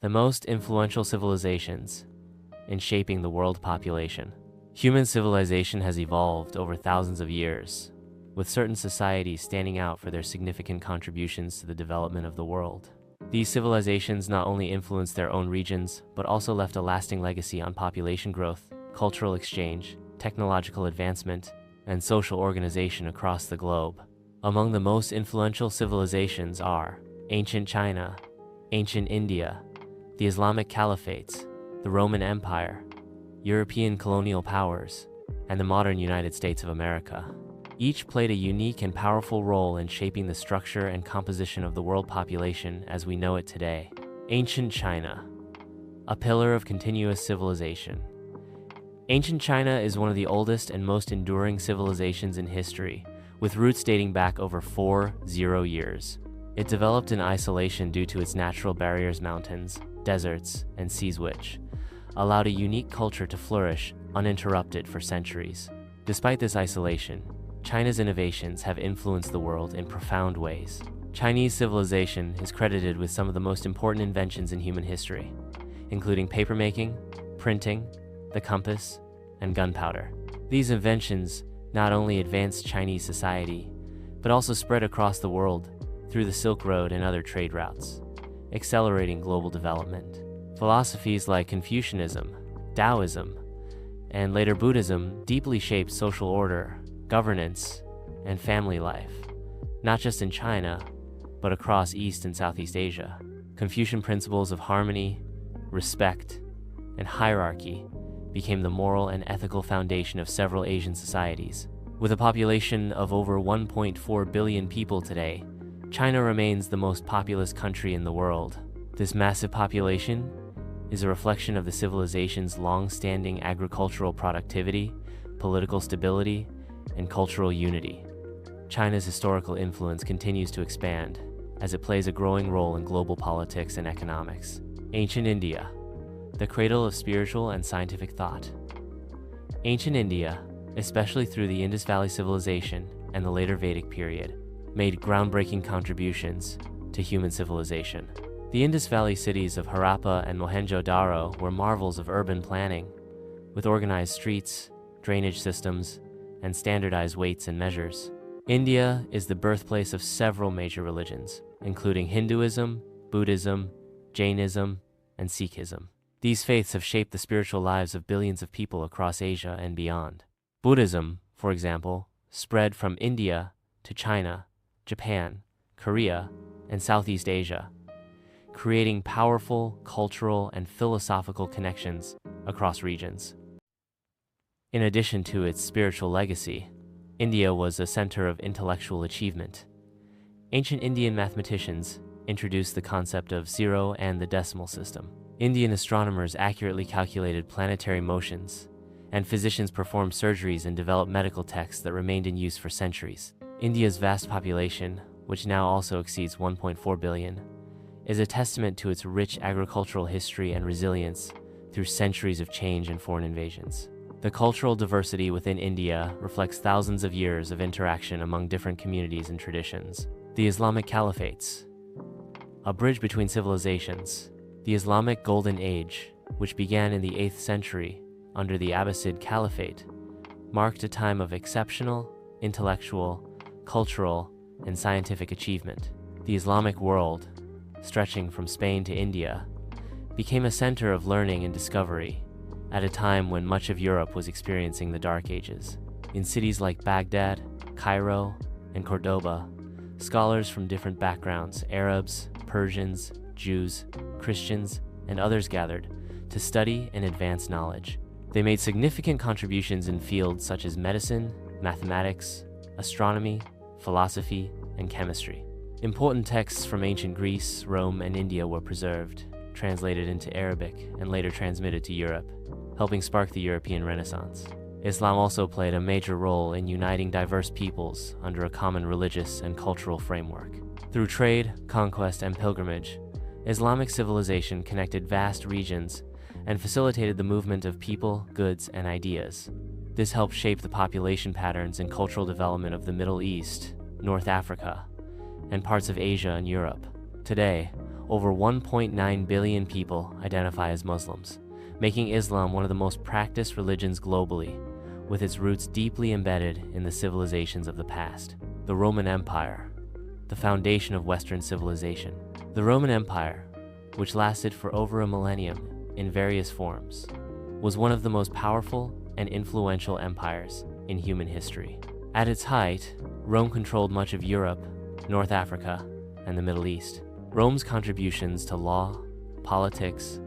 the most influential civilizations in shaping the world population. Human civilization has evolved over thousands of years, with certain societies standing out for their significant contributions to the development of the world. These civilizations not only influenced their own regions, but also left a lasting legacy on population growth, cultural exchange, technological advancement, and social organization across the globe. Among the most influential civilizations are ancient China, ancient India, the Islamic Caliphates, the Roman Empire, European colonial powers, and the modern United States of America. Each played a unique and powerful role in shaping the structure and composition of the world population as we know it today. Ancient China, a pillar of continuous civilization. Ancient China is one of the oldest and most enduring civilizations in history, with roots dating back over 40 years. It developed in isolation due to its natural barriers, mountains, deserts, and seas, which allowed a unique culture to flourish uninterrupted for centuries. Despite this isolation, China's innovations have influenced the world in profound ways. Chinese civilization is credited with some of the most important inventions in human history, including papermaking, printing, the compass, and gunpowder. These inventions not only advanced Chinese society, but also spread across the world through the Silk Road and other trade routes, accelerating global development. Philosophies like Confucianism, Taoism, and later Buddhism deeply shaped social order, governance, and family life, not just in China, but across East and Southeast Asia. Confucian principles of harmony, respect, and hierarchy became the moral and ethical foundation of several Asian societies. With a population of over 1.4 billion people today, China remains the most populous country in the world. This massive population is a reflection of the civilization's long-standing agricultural productivity, political stability, and cultural unity. China's historical influence continues to expand as it plays a growing role in global politics and economics. Ancient India, the cradle of spiritual and scientific thought. Ancient India, especially through the Indus Valley Civilization and the later Vedic period, made groundbreaking contributions to human civilization. The Indus Valley cities of Harappa and Mohenjo-Daro were marvels of urban planning, with organized streets, drainage systems, and standardized weights and measures. India is the birthplace of several major religions, including Hinduism, Buddhism, Jainism, and Sikhism. These faiths have shaped the spiritual lives of billions of people across Asia and beyond. Buddhism, for example, spread from India to China, Japan, Korea, and Southeast Asia, creating powerful cultural and philosophical connections across regions. In addition to its spiritual legacy, India was a center of intellectual achievement. Ancient Indian mathematicians introduced the concept of zero and the decimal system. Indian astronomers accurately calculated planetary motions, and physicians performed surgeries and developed medical texts that remained in use for centuries. India's vast population, which now also exceeds 1.4 billion, is a testament to its rich agricultural history and resilience through centuries of change and foreign invasions. The cultural diversity within India reflects thousands of years of interaction among different communities and traditions. The Islamic Caliphates, a bridge between civilizations. The Islamic Golden Age, which began in the 8th century under the Abbasid Caliphate, marked a time of exceptional intellectual, cultural, and scientific achievement. The Islamic world, stretching from Spain to India, became a center of learning and discovery at a time when much of Europe was experiencing the Dark Ages. In cities like Baghdad, Cairo, and Cordoba, scholars from different backgrounds, Arabs, Persians, Jews, Christians, and others gathered to study and advance knowledge. They made significant contributions in fields such as medicine, mathematics, astronomy, philosophy, and chemistry. Important texts from ancient Greece, Rome, and India were preserved, translated into Arabic, and later transmitted to Europe, helping spark the European Renaissance. Islam also played a major role in uniting diverse peoples under a common religious and cultural framework. Through trade, conquest, and pilgrimage, Islamic civilization connected vast regions and facilitated the movement of people, goods, and ideas. This helped shape the population patterns and cultural development of the Middle East, North Africa, and parts of Asia and Europe. Today, over 1.9 billion people identify as Muslims, making Islam one of the most practiced religions globally, with its roots deeply embedded in the civilizations of the past. The Roman Empire, the foundation of Western civilization. The Roman Empire, which lasted for over a millennium in various forms, was one of the most powerful and influential empires in human history. At its height, Rome controlled much of Europe, North Africa, and the Middle East. Rome's contributions to law, politics,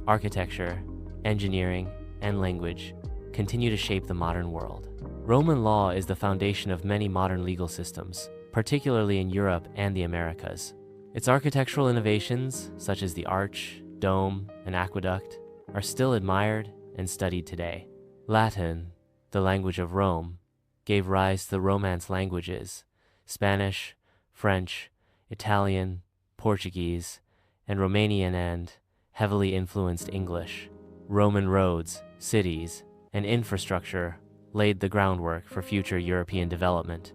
architecture, engineering, and language continue to shape the modern world. Roman law is the foundation of many modern legal systems, particularly in Europe and the Americas. Its architectural innovations, such as the arch, dome, and aqueduct, are still admired and studied today. Latin, the language of Rome, gave rise to the Romance languages, Spanish, French, Italian, Portuguese, and Romanian, and heavily influenced English. Roman roads, cities, and infrastructure laid the groundwork for future European development.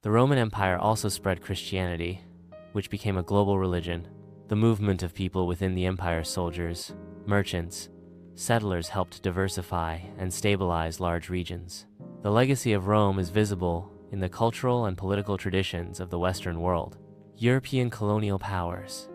The Roman Empire also spread Christianity, which became a global religion. The movement of people within the empire's soldiers, merchants, settlers helped diversify and stabilize large regions. The legacy of Rome is visible in the cultural and political traditions of the Western world. European colonial powers,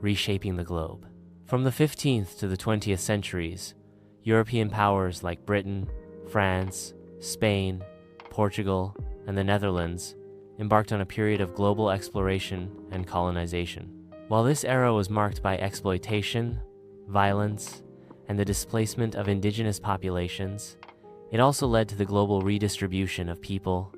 reshaping the globe. From the 15th to the 20th centuries, European powers like Britain, France, Spain, Portugal, and the Netherlands embarked on a period of global exploration and colonization. While this era was marked by exploitation, violence, and the displacement of indigenous populations, it also led to the global redistribution of people,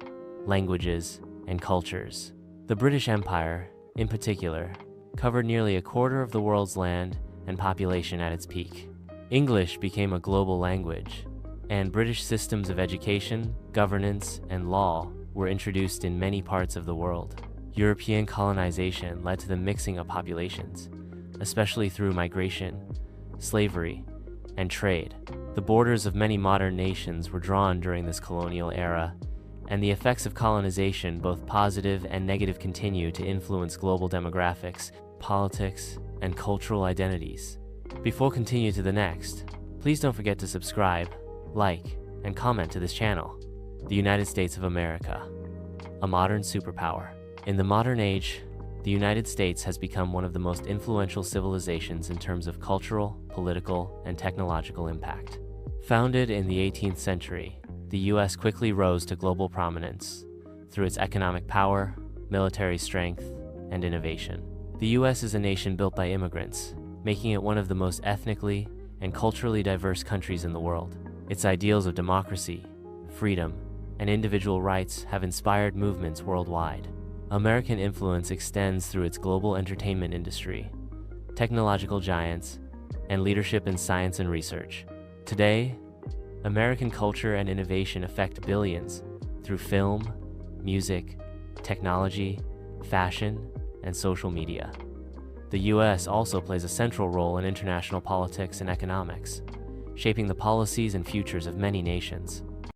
languages, and cultures. The British Empire, in particular, covered nearly a quarter of the world's land and population at its peak. English became a global language, and British systems of education, governance, and law were introduced in many parts of the world. European colonization led to the mixing of populations, especially through migration, slavery, and trade. The borders of many modern nations were drawn during this colonial era, and the effects of colonization, both positive and negative, continue to influence global demographics, politics, and cultural identities. Before continuing to the next, please don't forget to subscribe, like, and comment to this channel. The United States of America, a modern superpower. In the modern age, the United States has become one of the most influential civilizations in terms of cultural, political, and technological impact. Founded in the 18th century, the U.S. quickly rose to global prominence through its economic power, military strength, and innovation. The U.S. is a nation built by immigrants, making it one of the most ethnically and culturally diverse countries in the world. Its ideals of democracy, freedom, and individual rights have inspired movements worldwide. American influence extends through its global entertainment industry, technological giants, and leadership in science and research. Today, American culture and innovation affect billions through film, music, technology, fashion, and social media. The U.S. also plays a central role in international politics and economics, shaping the policies and futures of many nations.